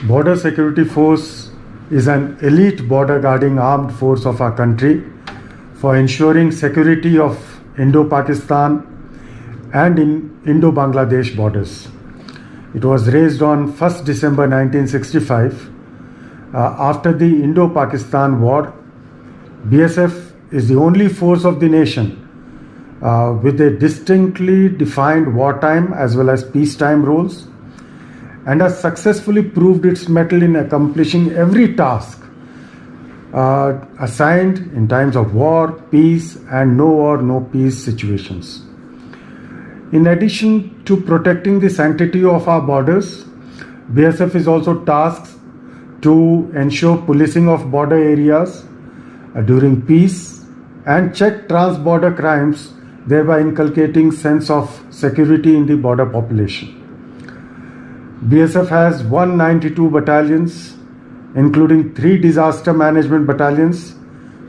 Border Security Force is an elite border guarding armed force of our country for ensuring security of Indo-Pakistan and in Indo-Bangladesh borders. It was raised on 1st December 1965. After the Indo-Pakistan War, BSF is the only force of the nation with a distinctly defined wartime as well as peacetime roles, and has successfully proved its mettle in accomplishing every task assigned in times of war, peace, and no war, no peace situations. In addition to protecting the sanctity of our borders, BSF is also tasked to ensure policing of border areas during peace and check trans-border crimes, thereby inculcating sense of security in the border population. BSF has 192 battalions, including 3 disaster management battalions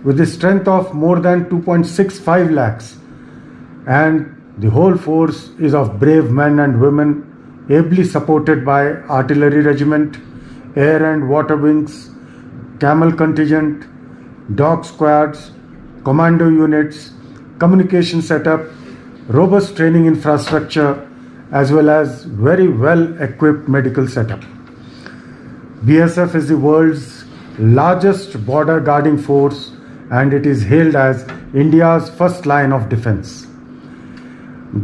with a strength of more than 2.65 lakhs, and the whole force is of brave men and women ably supported by artillery regiment, air and water wings, camel contingent, dog squads, commando units, communication setup, robust training infrastructure, as well as very well-equipped medical setup. BSF is the world's largest border guarding force, and it is hailed as India's first line of defense.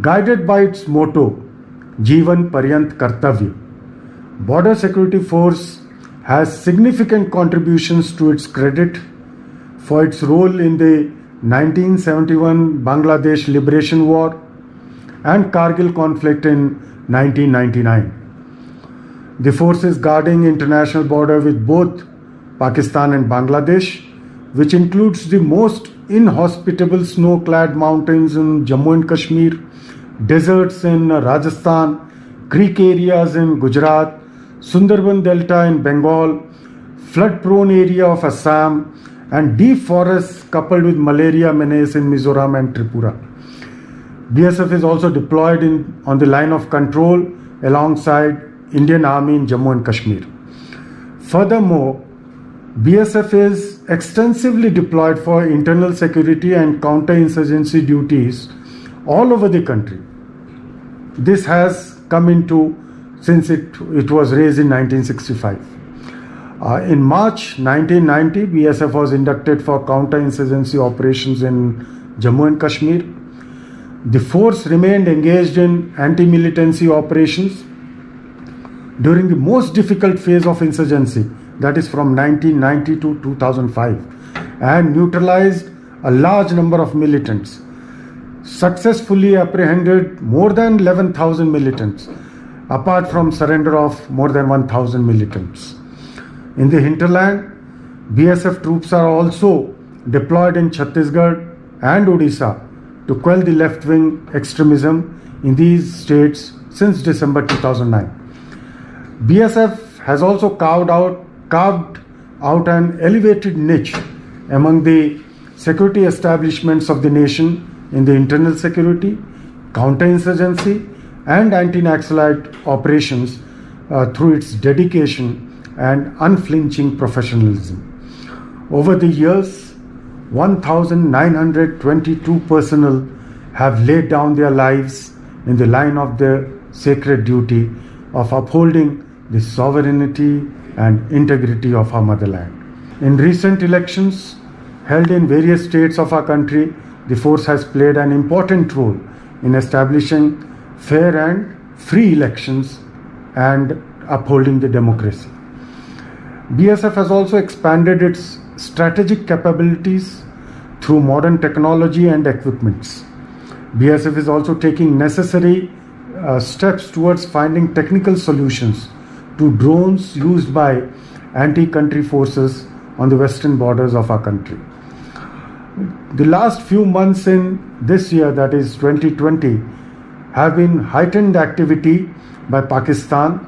Guided by its motto, Jeevan Paryant Kartavya, Border Security Force has significant contributions to its credit for its role in the 1971 Bangladesh Liberation War and Kargil conflict in 1999. The force is guarding international border with both Pakistan and Bangladesh, which includes the most inhospitable snow-clad mountains in Jammu and Kashmir, deserts in Rajasthan, creek areas in Gujarat, Sundarban Delta in Bengal, flood-prone area of Assam, and deep forests coupled with malaria menace in Mizoram and Tripura. BSF is also deployed on the line of control alongside Indian Army in Jammu and Kashmir. Furthermore, BSF is extensively deployed for internal security and counter-insurgency duties all over the country. This has come into since it was raised in 1965. In March 1990, BSF was inducted for counter-insurgency operations in Jammu and Kashmir. The force remained engaged in anti-militancy operations during the most difficult phase of insurgency, that is from 1990 to 2005, and neutralized a large number of militants, successfully apprehended more than 11,000 militants, apart from surrender of more than 1,000 militants. In the hinterland, BSF troops are also deployed in Chhattisgarh and Odisha to quell the left-wing extremism in these states since December 2009. BSF has also carved out an elevated niche among the security establishments of the nation in the internal security, counter-insurgency, and anti-Naxalite operations through its dedication and unflinching professionalism. Over the years, 1,922 personnel have laid down their lives in the line of their sacred duty of upholding the sovereignty and integrity of our motherland. In recent elections held in various states of our country, the force has played an important role in establishing fair and free elections and upholding the democracy. BSF has also expanded its strategic capabilities through modern technology and equipments. BSF is also taking necessary steps towards finding technical solutions to drones used by anti-country forces on the western borders of our country. The last few months in this year, that is 2020, have been heightened activity by Pakistan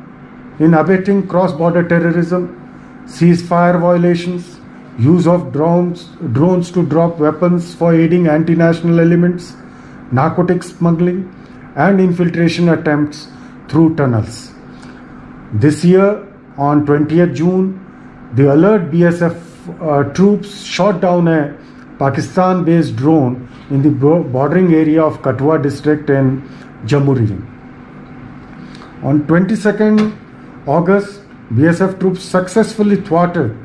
in abating cross-border terrorism, ceasefire violations, use of drones to drop weapons for aiding anti-national elements, narcotics smuggling, and infiltration attempts through tunnels. This year, on 20th June, the alert BSF troops shot down a Pakistan-based drone in the bordering area of Katwa district in Jammu region. On 22nd August, BSF troops successfully thwarted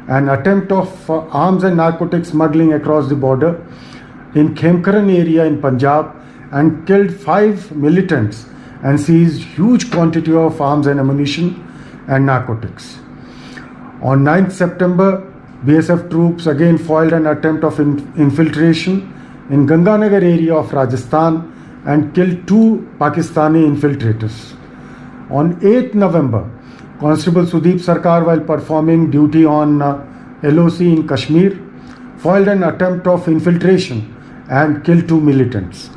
an attempt of arms and narcotics smuggling across the border in Khemkaran area in Punjab and killed 5 militants and seized huge quantity of arms and ammunition and narcotics. On 9th September, BSF troops again foiled an attempt of infiltration in Ganganagar area of Rajasthan and killed 2 Pakistani infiltrators. On 8th November, Constable Sudeep Sarkar, while performing duty on LOC in Kashmir, foiled an attempt of infiltration and killed 2 militants.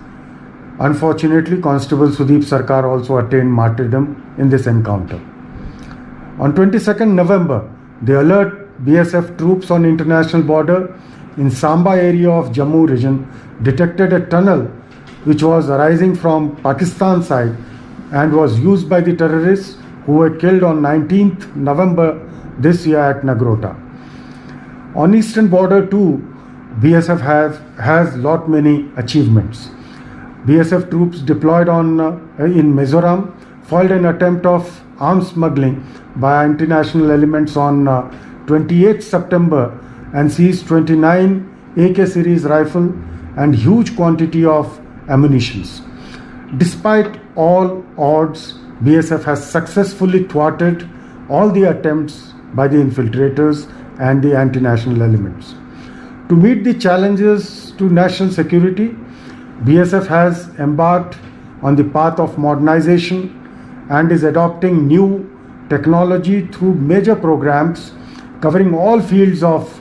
Unfortunately, Constable Sudeep Sarkar also attained martyrdom in this encounter. On 22nd November, the alert BSF troops on international border in Samba area of Jammu region detected a tunnel which was arising from Pakistan side and was used by the terrorists who were killed on 19th November this year at Nagrota. On eastern border too, BSF has lot many achievements. BSF troops deployed in Mizoram foiled an attempt of arms smuggling by international elements on 28th September and seized 29 AK series rifle and huge quantity of ammunitions. Despite all odds, BSF has successfully thwarted all the attempts by the infiltrators and the anti-national elements. To meet the challenges to national security, BSF has embarked on the path of modernization and is adopting new technology through major programs covering all fields of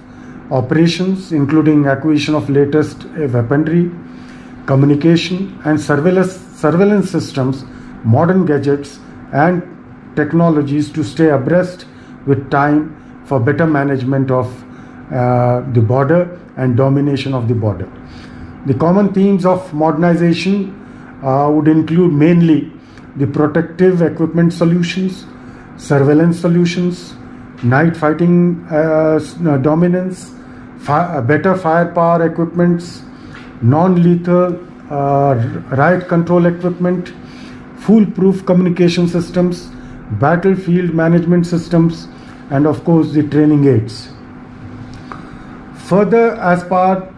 operations, including acquisition of latest weaponry, communication and surveillance systems, modern gadgets and technologies to stay abreast with time for better management of the border and domination of the border. The common themes of modernization would include mainly the protective equipment solutions, surveillance solutions, night fighting dominance, better firepower equipments, non-lethal riot control equipment, foolproof communication systems, battlefield management systems, and of course the training aids. Further, as part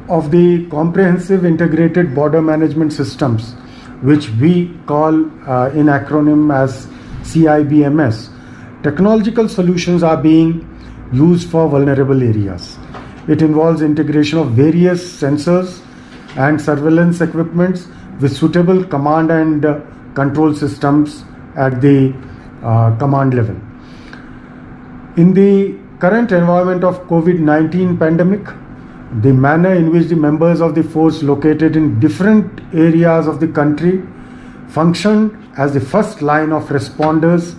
of the comprehensive integrated border management systems, which we call in acronym as CIBMS, technological solutions are being used for vulnerable areas. It involves integration of various sensors and surveillance equipments with suitable command and control systems at the command level. In the current environment of COVID-19 pandemic, the manner in which the members of the force located in different areas of the country functioned as the first line of responders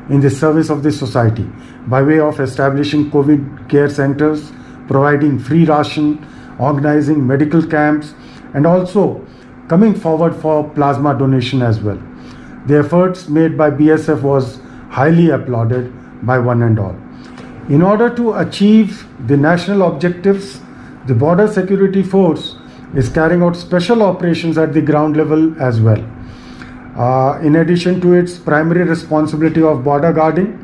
in the service of the society by way of establishing COVID care centers, providing free ration, organizing medical camps, and also coming forward for plasma donation as well. The efforts made by BSF was highly applauded by one and all. In order to achieve the national objectives, the Border Security Force is carrying out special operations at the ground level as well. In addition to its primary responsibility of border guarding,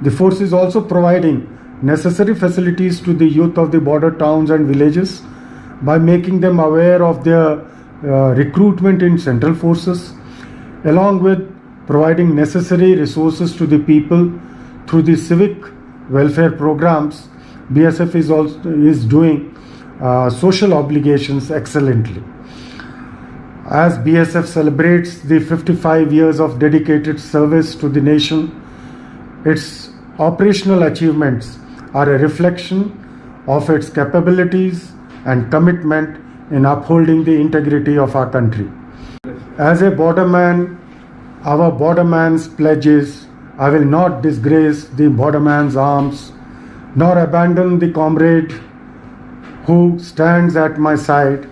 the force is also providing necessary facilities to the youth of the border towns and villages by making them aware of their recruitment in central forces, along with providing necessary resources to the people through the civic welfare programs. BSF is doing social obligations excellently. As BSF celebrates the 55 years of dedicated service to the nation, its operational achievements are a reflection of its capabilities and commitment in upholding the integrity of our country. As a borderman, our borderman's pledge is, I will not disgrace the borderman's arms, nor abandon the comrade who stands at my side,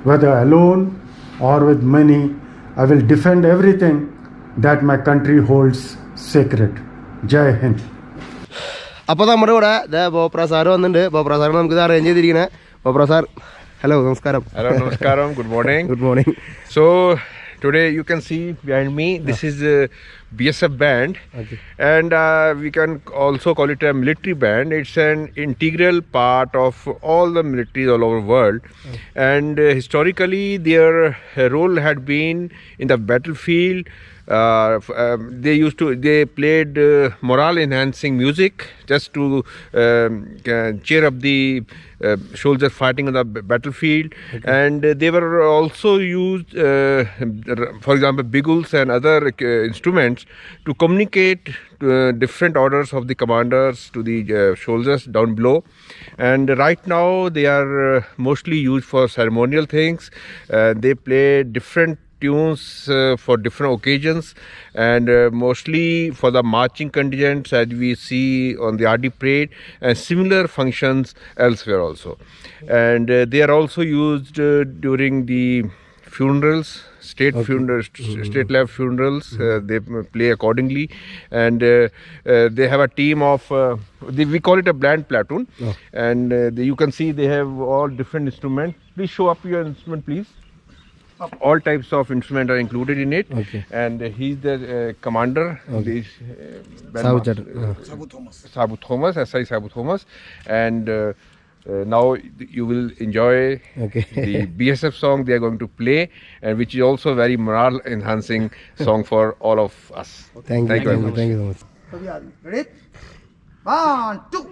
whether alone or with many. I will defend everything that my country holds sacred. Jai Hind. അപ്പോൾ നമ്മുടെ കൂടെ ബോപ്ര sir വന്നിട്ടുണ്ട്. ബോപ്ര sir നമുക്ക് arrange ചെയ്തിരിക്കണേ. ബോപ്ര sir, hello, നമസ്കാരം. Hello, namaskaram. Good morning. Good morning. So today you can see behind me, this is a BSF band, and we can also call it a military band. It's an integral part of all the militaries all over the world, and historically their role had been in the battlefield. They played morale enhancing music just to cheer up the soldiers fighting on the battlefield. And they were also used, for example, bugles and other instruments to communicate different orders of the commanders to the soldiers down below. And right now they are mostly used for ceremonial things. They play different tunes for different occasions, and mostly for the marching contingents as we see on the RD parade, and similar functions elsewhere also. And they are also used during the funerals, state level funerals. They play accordingly, and they have a team of we call it a band platoon. And you can see they have all different instruments. Please show up your instrument, please. All types of instruments are included in it. And he's the commander. Sabu Thomas, SI Sabu Thomas. And now you will enjoy the BSF song they are going to play, and which is also a very morale enhancing song for all of us. Thank you very much. So we are ready. 1, 2.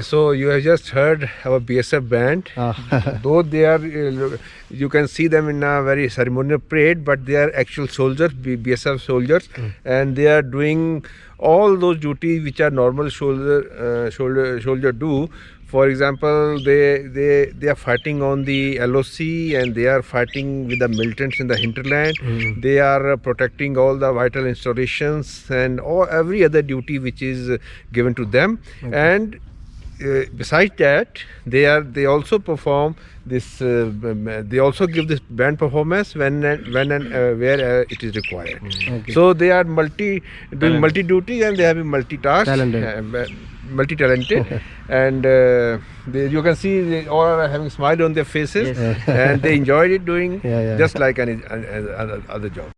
So you have just heard our BSF band. Though they are, you can see them in a very ceremonial parade, but they are actual soldiers, BSF soldiers, and they are doing all those duties which are normal soldier do. For example, they are fighting on the LOC, and they are fighting with the militants in the hinterland. They are protecting all the vital installations and every other duty which is given to them. And besides that, they also perform this. They also give this band performance when and where it is required. So they are doing multi duty, and they have been multi-talented, and you can see they all are having smile on their faces, and they enjoyed it doing just like any other job.